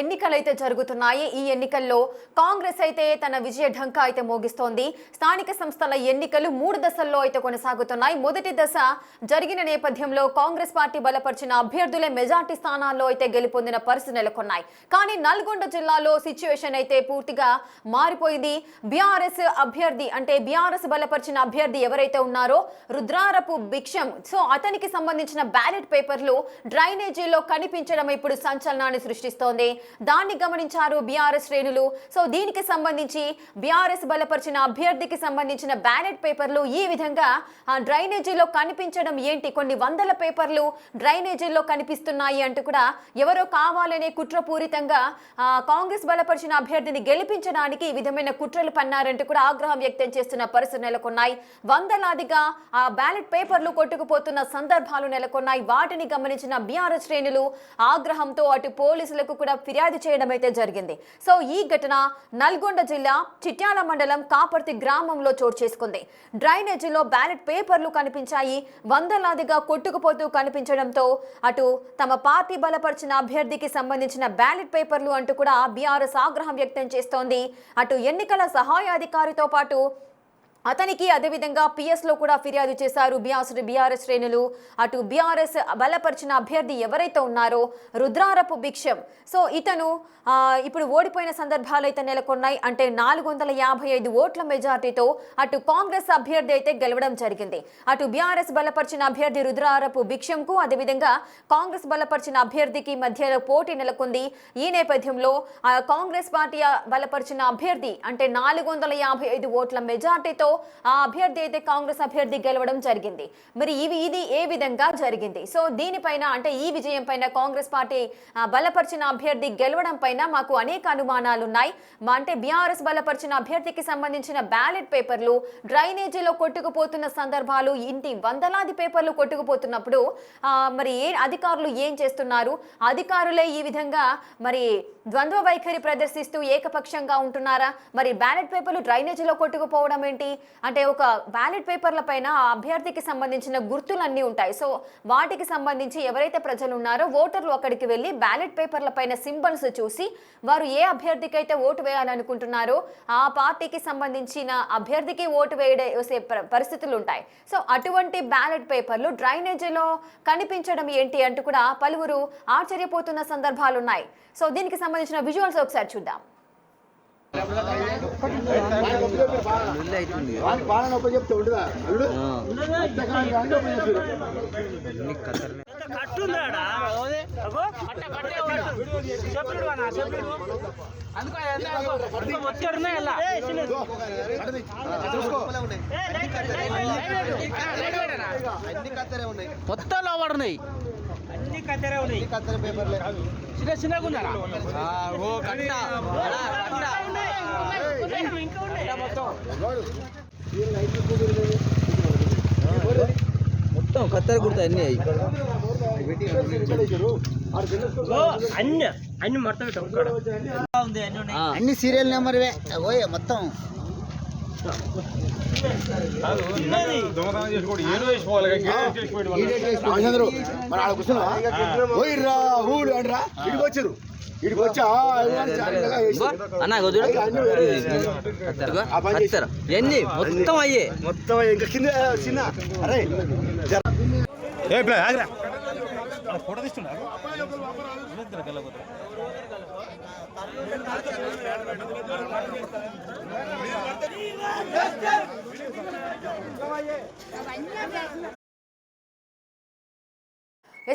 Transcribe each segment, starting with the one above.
ఎన్నికలు అయితే జరుగుతున్నాయి. ఈ ఎన్నికల్లో కాంగ్రెస్ అయితే తన విజయ ఢంకా అయితే మోగిస్తోంది. స్థానిక సంస్థల ఎన్నికలు 3 దశల్లో అయితే కొనసాగుతున్నాయి. మొదటి దశ జరిగిన నేపథ్యంలో కాంగ్రెస్ పార్టీ బలపరిచిన అభ్యర్థులే మెజార్టీ స్థానాల్లో అయితే గెలుపొందిన పరిస్థితులు నెలకొన్నాయి. కానీ నల్గొండ జిల్లాలో సిచ్యువేషన్ అయితే పూర్తిగా మారిపోయింది. బీఆర్ఎస్ అభ్యర్థి అంటే బీఆర్ఎస్ బలపరిచిన అభ్యర్థి ఎవరైతే ఉన్నారో రుద్రారపు భిక్షం, సో అతనికి సంబంధించిన బ్యాలెట్ పేపర్లు డ్రైనేజీలో కనిపించడం ఇప్పుడు సంచలనాన్ని సృష్టిస్తోంది. దాన్ని గమనించారు బీఆర్ఎస్ శ్రేణులు. సో దీనికి సంబంధించి బీఆర్ఎస్ బలపరిచిన అభ్యర్థికి సంబంధించిన బ్యాలెట్ పేపర్లు ఈ విధంగా డ్రైనేజీలో కనిపించడం ఏంటి, కొన్ని వందల పేపర్లు డ్రైనేజీల్లో కనిపిస్తున్నాయి అంటూ కూడా ఎవరో కావాలనే కుట్రపూరితంగా కాంగ్రెస్ బలపరిచిన అభ్యర్థిని గెలిపించడానికి ఈ విధమైన కుట్రలు పన్నారంటూ కూడా ఆగ్రహం వ్యక్తం చేస్తున్న పరిస్థితులు నెలకొన్నాయి. వందలాదిగా ఆ బ్యాలెట్ పేపర్లు కొట్టుకుపోతున్న సందర్భాలు నెలకొన్నాయి. వాటిని గమనించిన బీఆర్ఎస్ శ్రేణులు ఆగ్రహంతో అటు పోలీసులకు కూడా ఫిర్యాదు చేయడం అయితే జరిగింది. సో ఈ ఘటన నల్గొండ జిల్లా చిట్యాల మండలం కాపర్తి గ్రామంలో చోటు చేసుకుంది. డ్రైనేజీలో బ్యాలెట్ పేపర్లు కనిపించాయి. వందలాదిగా కొట్టుకుపోతూ కనిపించడంతో అటు తమ పార్టీ బలపరిచిన అభ్యర్థికి సంబంధించిన బ్యాలెట్ పేపర్లు అంటూ కూడా బీఆర్ఎస్ ఆగ్రహం వ్యక్తం చేస్తోంది. అటు ఎన్నికల సహాయాధికారితో పాటు అతనికి అదేవిధంగా పిఎస్లో కూడా ఫిర్యాదు చేశారు బీఆర్ఎస్ శ్రేణులు. అటు బీఆర్ఎస్ బలపరిచిన అభ్యర్థి ఎవరైతే ఉన్నారో రుద్రారపు భిక్షం, సో ఇతను ఇప్పుడు ఓడిపోయిన సందర్భాలు అయితే నెలకొన్నాయి. అంటే 455 ఓట్ల మెజార్టీతో అటు కాంగ్రెస్ అభ్యర్థి అయితే గెలవడం జరిగింది. అటు బీఆర్ఎస్ బలపరిచిన అభ్యర్థి రుద్రారపు భిక్షంకు అదేవిధంగా కాంగ్రెస్ బలపరిచిన అభ్యర్థికి మధ్య పోటీ నెలకొంది. ఈ నేపథ్యంలో కాంగ్రెస్ పార్టీ బలపరిచిన అభ్యర్థి అంటే 455 ఓట్ల మెజార్టీతో ఆ అభ్యర్థి అయితే కాంగ్రెస్ అభ్యర్థి గెలవడం జరిగింది. మరి ఇది ఏ విధంగా జరిగింది? సో దీనిపైన అంటే ఈ విజయం పైన కాంగ్రెస్ పార్టీ బలపరిచిన అభ్యర్థి గెలవడం పైన మాకు అనేక అనుమానాలు ఉన్నాయి. అంటే బీఆర్ఎస్ బలపరిచిన అభ్యర్థికి సంబంధించిన బ్యాలెట్ పేపర్లు డ్రైనేజీలో కొట్టుకుపోతున్న సందర్భాలు, ఇంటి వందలాది పేపర్లు కొట్టుకుపోతున్నప్పుడు మరి అధికారులు ఏం చేస్తున్నారు? అధికారులే ఈ విధంగా మరి ద్వంద్వ వైఖరి ప్రదర్శిస్తూ ఏకపక్షంగా ఉంటున్నారా? మరి బ్యాలెట్ పేపర్లు డ్రైనేజీలో కొట్టుకుపోవడం ఏంటి? అంటే ఒక బ్యాలెట్ పేపర్ల పైన ఆ అభ్యర్థికి సంబంధించిన గుర్తులన్నీ ఉంటాయి. సో వాటికి సంబంధించి ఎవరైతే ప్రజలు ఉన్నారో ఓటర్లు అక్కడికి వెళ్ళి బ్యాలెట్ పేపర్ల పైన సింబల్స్ చూసి వారు ఏ అభ్యర్థికి అయితే ఓటు వేయాలనుకుంటున్నారో ఆ పార్టీకి సంబంధించిన అభ్యర్థికి ఓటు వేసే పరిస్థితులు ఉంటాయి. సో అటువంటి బ్యాలెట్ పేపర్లు డ్రైనేజీలో కనిపించడం ఏంటి అంటూ కూడా పలువురు ఆశ్చర్యపోతున్న సందర్భాలు ఉన్నాయి. సో దీనికి సంబంధించిన విజువల్స్ ఒకసారి చూద్దాం. మొత్తంలో పడున్నాయి, అన్ని కత్తెరే ఉన్నాయి. కత్తెర పేపర్లే చిన్న చిన్నగా ఉన్నారా? మొత్తం కత్తెర కుడతా అన్ని అన్ని మొత్తం అన్ని సీరియల్ నెంబర్ మొత్తం ఎన్ని మొత్తం అయ్యే మొత్తం ఇంకా కింద చిన్న అరే ఫోటో తీస్తున్నారు.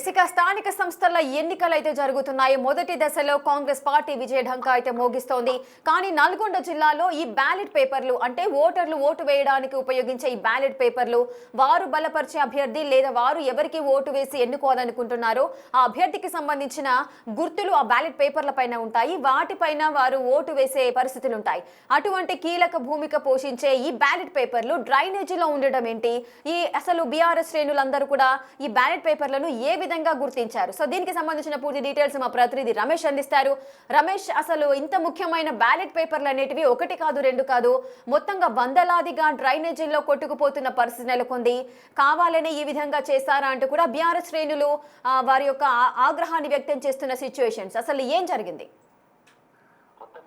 ఇక స్థానిక సంస్థల ఎన్నికలు అయితే జరుగుతున్నాయి. మొదటి దశలో కాంగ్రెస్ పార్టీ విజయ ఢంకా అయితే మోగిస్తోంది. కానీ నల్గొండ జిల్లాలో ఈ బ్యాలెట్ పేపర్లు అంటే ఓటర్లు ఓటు వేయడానికి ఉపయోగించే ఈ బ్యాలెట్ పేపర్లు వారు బలపరిచే అభ్యర్థి లేదా వారు ఎవరికి ఓటు వేసి ఎన్నుకోవాలనుకుంటున్నారో ఆ అభ్యర్థికి సంబంధించిన గుర్తులు ఆ బ్యాలెట్ పేపర్ల పైన ఉంటాయి. వాటిపైన వారు ఓటు వేసే పరిస్థితులు ఉంటాయి. అటువంటి కీలక భూమిక పోషించే ఈ బ్యాలెట్ పేపర్లు డ్రైనేజీలో ఉండడం ఏంటి? ఈ అసలు బీఆర్ఎస్ శ్రేణులందరూ కూడా ఈ బ్యాలెట్ పేపర్లను ఏ విధంగా గుర్తించారు? సో దీనికి సంబంధించిన పూర్తి డీటెయిల్స్ మా ప్రతినిధి రమేష్ అందిస్తారు. రమేష్, అసలు ఇంత ముఖ్యమైన బ్యాలెట్ పేపర్లు అనేటివి ఒకటి కాదు రెండు కాదు, మొత్తంగా వందలాదిగా డ్రైనేజీల్లో కొట్టుకుపోతున్న పరిస్థితి నెలకొంది. కావాలని ఈ విధంగా చేశారా అంటూ కూడా బీఆర్ఎస్ శ్రేణులు వారి యొక్క ఆగ్రహాన్ని వ్యక్తం చేస్తున్న సిచ్యువేషన్స్. అసలు ఏం జరిగింది?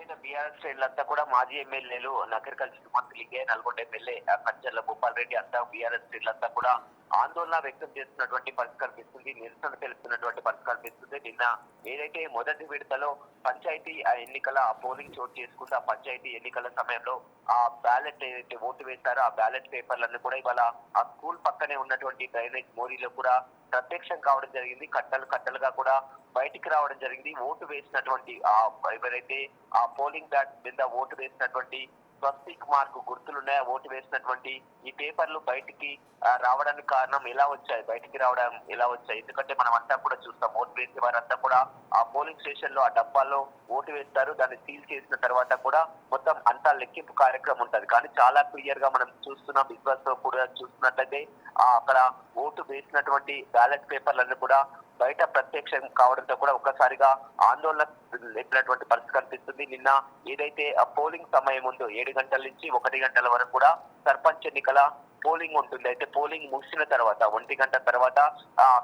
నిన్న బీఆర్ఎస్ శ్రేణులంతా కూడా మాజీ ఎమ్మెల్యేలు నగరికల్ శ్రీమంతులింగే, నల్గొండ ఎమ్మెల్యే కంచర్ల భూపాల్ రెడ్డి అంతా బీఆర్ఎస్ శ్రేణులంతా కూడా ఆందోళన వ్యక్తం చేస్తున్నటువంటి పరిస్థితి కనిపిస్తుంది, నిరసన తెలుపుతున్నటువంటి పరిస్థితి కనిపిస్తుంది. నిన్న ఏదైతే మొదటి విడతలో పంచాయతీ ఎన్నికల పోలింగ్ చోటు చేసుకుంటే ఆ పంచాయతీ ఎన్నికల సమయంలో ఆ బ్యాలెట్ ఏదైతే ఓటు వేస్తారో ఆ బ్యాలెట్ పేపర్లను కూడా ఇవాళ ఆ స్కూల్ పక్కనే ఉన్నటువంటి డ్రైనేజ్ మోరీలో కూడా ప్రత్యక్షం కావడం జరిగింది. కట్టలు కట్టలుగా కూడా బయటికి రావడం జరిగింది. ఓటు వేసినటువంటి ఎవరైతే ఆ పోలింగ్ బ్యాట్ మీద ఓటు వేసినటువంటి స్వస్తిక్ మార్కు గుర్తులున్నాయి, ఓటు వేసినటువంటి ఈ పేపర్లు బయటికి రావడానికి కారణం ఎలా వచ్చాయి, బయటికి రావడం ఎలా వచ్చాయి? ఎందుకంటే మనం అంతా కూడా చూస్తాం, ఓటు వేసే వారంతా కూడా ఆ పోలింగ్ స్టేషన్ లో ఆ డబ్బాల్లో ఓటు వేస్తారు. దాన్ని సీల్ చేసిన తర్వాత కూడా మొత్తం అంతా లెక్కింపు కార్యక్రమం ఉంటది. కానీ చాలా క్లియర్ గా మనం చూస్తున్నాం, విజువల్స్ లో కూడా చూస్తున్నట్లయితే అక్కడ ఓటు వేసినటువంటి బ్యాలెట్ పేపర్లన్నీ కూడా బయట ప్రత్యక్షం కావడంతో కూడా ఒక్కసారిగా ఆందోళన లేపినటువంటి పరిస్థితి కనిపిస్తుంది. నిన్న ఏదైతే ఆ పోలింగ్ సమయం ఉందో 7 గంటల నుంచి 1 గంటల వరకు కూడా సర్పంచ్ ఎన్నికల పోలింగ్ ఉంటుంది. అయితే పోలింగ్ ముగిసిన తర్వాత 1 గంట తర్వాత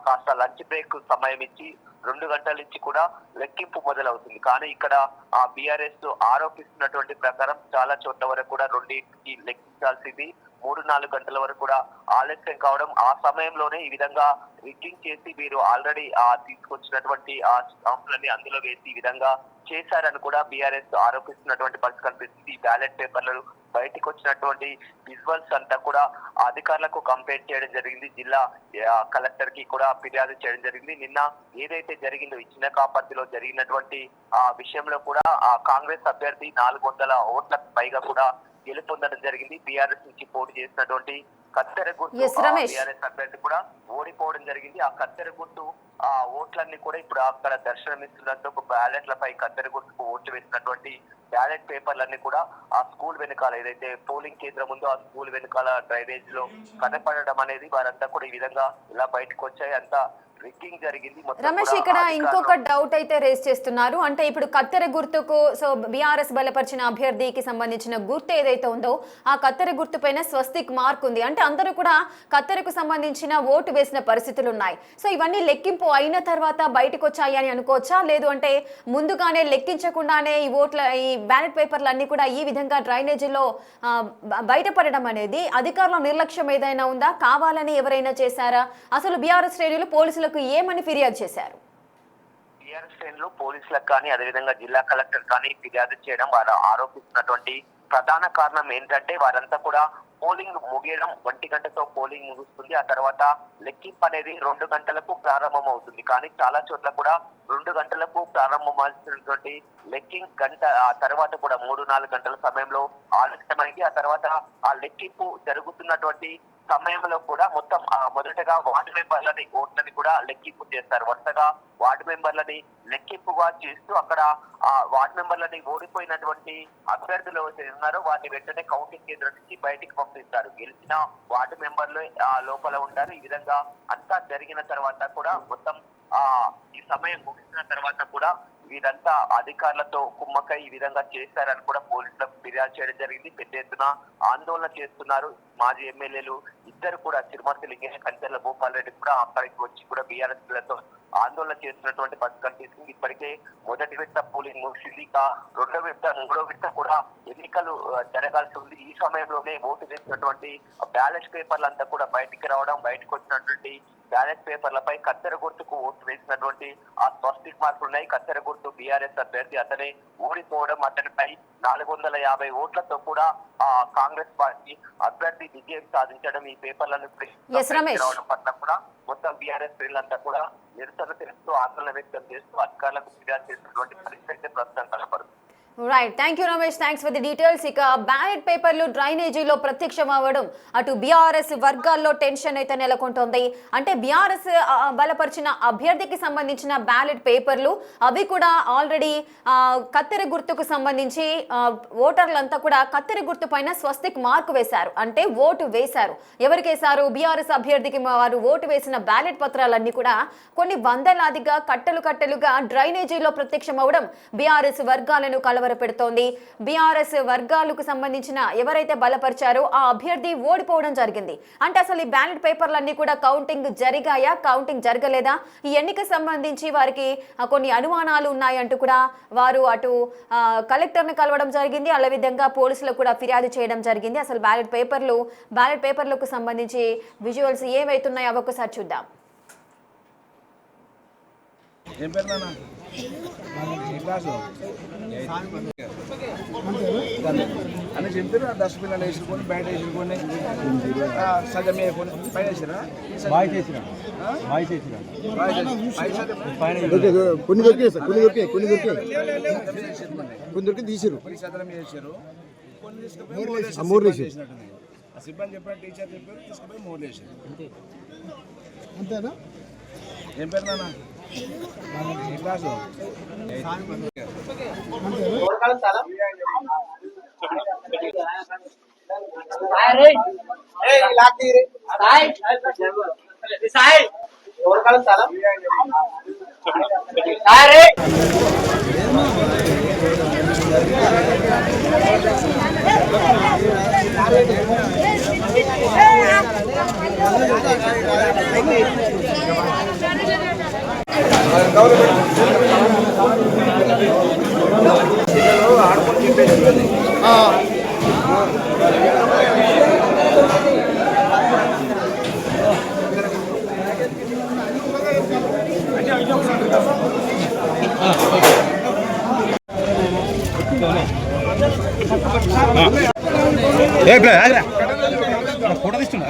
కాస్త లంచ్ బ్రేక్ సమయం ఇచ్చి 2 గంటల నుంచి కూడా లెక్కింపు మొదలవుతుంది. కానీ ఇక్కడ ఆ బీఆర్ఎస్ ఆరోపిస్తున్నటువంటి ప్రకారం చాలా చోట్ల వరకు కూడా 2కి లెక్కించాల్సింది 3-4 గంటల వరకు కూడా ఆలస్యం కావడం, ఆ సమయంలోనే ఈ విధంగా రిగ్గింగ్ చేసి వీరు ఆల్రెడీ తీసుకొచ్చినటువంటి ఆ స్టాంపులని అందులో వేసి ఈ విధంగా చేశారని కూడా బీఆర్ఎస్ ఆరోపిస్తున్నటువంటి పరిస్థితి కనిపిస్తుంది. ఈ బ్యాలెట్ పేపర్లు బయటకు వచ్చినటువంటి విజువల్స్ అంతా కూడా అధికారులకు కంప్లైంట్ చేయడం జరిగింది. జిల్లా కలెక్టర్ కి కూడా ఫిర్యాదు చేయడం జరిగింది. నిన్న ఏదైతే జరిగిందో ఈ చిన్నకాపర్తిలో జరిగినటువంటి ఆ విషయంలో కూడా ఆ కాంగ్రెస్ అభ్యర్థి 400 ఓట్లకు పైగా కూడా గెలుపొందడం జరిగింది. బీఆర్ఎస్ నుంచి పోటీ చేసినటువంటి కత్తెర గుర్తు బీఆర్ఎస్ అభ్యర్థి కూడా ఓడిపోవడం జరిగింది. ఆ కత్తెర గుర్తు ఆ ఓట్లన్నీ కూడా ఇప్పుడు అక్కడ దర్శనమిస్తున్నట్టు బ్యాలెట్లపై కత్తెర గుర్తుకు ఓట్లు వేసినటువంటి బ్యాలెట్ పేపర్లన్నీ కూడా ఆ స్కూల్ వెనకాల ఏదైతే పోలింగ్ కేంద్రం ఉందో ఆ స్కూల్ వెనకాల డ్రైనేజ్ లో కనపడడం అనేది వారంతా కూడా ఈ విధంగా ఇలా బయటకు వచ్చాయి. అంతా రిగ్గింగ్ జరిగింది. రమేష్, ఇక్కడ ఇంకొక డౌట్ అయితే రేస్ చేస్తున్నారు. అంటే ఇప్పుడు కత్తెర గుర్తుకు బీఆర్ఎస్ బలపరిచిన అభ్యర్థికి సంబంధించిన గుర్తు ఏదైతే ఉందో ఆ కత్తెర గుర్తు పైన స్వస్తిక్ మార్క్ ఉంది. అంటే అందరూ కూడా కత్తెరకు సంబంధించిన ఓటు వేసిన పరిస్థితులు ఉన్నాయి. సో ఇవన్నీ లెక్కింపు అయిన తర్వాత బయటకు వచ్చాయి అని అనుకోవచ్చా? లేదు అంటే ముందుగానే లెక్కించకుండానే ఈ బ్యాలెట్ పేపర్లు అన్ని కూడా ఈ విధంగా డ్రైనేజీలో బయటపడడం అనేది అధికారుల నిర్లక్ష్యం ఏదైనా ఉందా? కావాలని ఎవరైనా చేశారా? అసలు బీఆర్ఎస్ శ్రేణులు పోలీసులకు ఏమని ఫిర్యాదు చేశారు? బీఆర్ఎస్ శ్రేణులు పోలీసులకు కానీ అదేవిధంగా జిల్లా కలెక్టర్ కానీ ఫిర్యాదు చేయడం వారు ఆరోపిస్తున్నటువంటి ప్రధాన కారణం ఏంటంటే వారంతా కూడా పోలింగ్ ముగియడం 1 గంటతో పోలింగ్ ముగుస్తుంది. ఆ తర్వాత లెక్కింపు అనేది 2 గంటలకు ప్రారంభం అవుతుంది. కానీ చాలా చోట్ల కూడా 2 గంటలకు ప్రారంభమాల్సినటువంటి లెక్కింగ్ గంట ఆ తర్వాత కూడా 3-4 గంటల సమయంలో ఆలస్యమైంది. ఆ తర్వాత ఆ లెక్కింపు జరుగుతున్నటువంటి సమయంలో కూడా మొత్తం మొదటగా వార్డు మెంబర్లని ఓట్లని కూడా లెక్కింపు చేస్తారు. వరుసగా వార్డు మెంబర్లని లెక్కింపుగా చేస్తూ అక్కడ ఆ వార్డు మెంబర్లని ఓడిపోయినటువంటి అభ్యర్థులు ఉన్నారో వారిని వెంటనే కౌంటింగ్ కేంద్రం నుంచి బయటికి పంపిస్తారు. గెలిచిన వార్డు మెంబర్లు లోపల ఉంటారు. ఈ విధంగా అంతా జరిగిన తర్వాత కూడా మొత్తం ఈ సమయం ముగిసిన తర్వాత కూడా వీరంతా అధికారులతో కుమ్మకై ఈ విధంగా చేశారని కూడా పోలీసులకు ఫిర్యాదు చేయడం జరిగింది. పెద్ద ఎత్తున ఆందోళన చేస్తున్నారు. మాజీ ఎమ్మెల్యేలు ఇద్దరు కూడా తిరుమతిలింగే, కంచర్ల భూపాల్ రెడ్డి కూడా అక్కడికి వచ్చి కూడా బీఆర్ఎస్ లతో ఆందోళన చేస్తున్నటువంటి పరిస్థితి కనిపిస్తుంది. ఇప్పటికే మొదటి విడత పోలింగ్ ముగిసింది. 2వ విడత 3వ విడత కూడా ఎన్నికలు జరగాల్సి ఉంది. ఈ సమయంలోనే ఓటు వేసినటువంటి బ్యాలెట్ పేపర్లు అంతా కూడా బయటికి రావడం, బయటకు వచ్చినటువంటి బ్యాలెట్ పేపర్లపై కత్తెర గుర్తుకు ఓటు వేసినటువంటి ఆ స్వస్తిక్ మార్కులు ఉన్నాయి. కత్తెర గుర్తు బీఆర్ఎస్ అభ్యర్థి అతనే ఓడిపోవడం, అతనిపై 450 ఓట్లతో కూడా కాంగ్రెస్ పార్టీ అభ్యర్థి విజయం సాధించడం, ఈ పేపర్లను రావడం పట్ల కూడా మొత్తం బీఆర్ఎస్ శ్రేణులంతా కూడా నిరసన తెలుస్తూ ఆందోళన వ్యక్తం చేస్తూ అధికారులకు ఫిర్యాదు చేసినటువంటి పరిస్థితి అయితే ప్రస్తుతం కనపడుతుంది. Right, thank you Ramesh, thanks for the details. ఇక బ్యాలెట్ పేపర్లు డ్రైనేజీలో ప్రత్యక్షం అవ్వడం అటు బీఆర్ఎస్ వర్గాల్లో టెన్షన్ అయితే నెలకొంటోంది. అంటే బీఆర్ఎస్ బలపరిచిన అభ్యర్థికి సంబంధించిన బ్యాలెట్ పేపర్లు అవి కూడా ఆల్రెడీ కత్తెర గుర్తుకు సంబంధించి ఓటర్లంతా కూడా కత్తెర గుర్తు పైన స్వస్తిక్ మార్కు వేశారు. అంటే ఓటు వేశారు. ఎవరికి వేశారు? బీఆర్ఎస్ అభ్యర్థికి వారు ఓటు వేసిన బ్యాలెట్ పత్రాలన్నీ కూడా కొన్ని వందలాదిగా కట్టలుగా డ్రైనేజీలో ప్రత్యక్షం అవ్వడం బీఆర్ఎస్ వర్గాలను కలవర కలవరపెడుతోంది. బీఆర్ఎస్ వర్గాలకు సంబంధించిన ఎవరైతే బలపరిచారో ఆ అభ్యర్థి ఓడిపోవడం జరిగింది. అంటే అసలు ఈ బ్యాలెట్ పేపర్లన్నీ కూడా కౌంటింగ్ జరిగాయా, కౌంటింగ్ జరగలేదా, ఈ ఎన్నిక సంబంధించి వారికి కొన్ని అనుమానాలు ఉన్నాయంటూ కూడా వారు అటు కలెక్టర్ని కలవడం జరిగింది. అదే విధంగా పోలీసులకు కూడా ఫిర్యాదు చేయడం జరిగింది. అసలు బ్యాలెట్ పేపర్లకు సంబంధించి విజువల్స్ ఏమైతున్నాయో అవి ఒకసారి చూద్దాం. ఏం పేరు నాన్న? అని చెప్పారు. డస్ట్బిన్ అని వేసుకొని బయట వేసుకొని సగం వేసుకొని పైన వేసిరా కొన్ని దొరికాయి సార్, కొన్ని దొరికి తీసారు, సదనం చేశారు. మూడు వేసారు. సిబ్బంది చెప్పిన టీచర్ చెప్పారు, తీసుకుపోయి మూడు వేసారు. అంతేనా? ఏం పేరు నాన్న? క్లాసు ఆడుకొని చెప్పేసి ఫోటో తీస్తున్నా.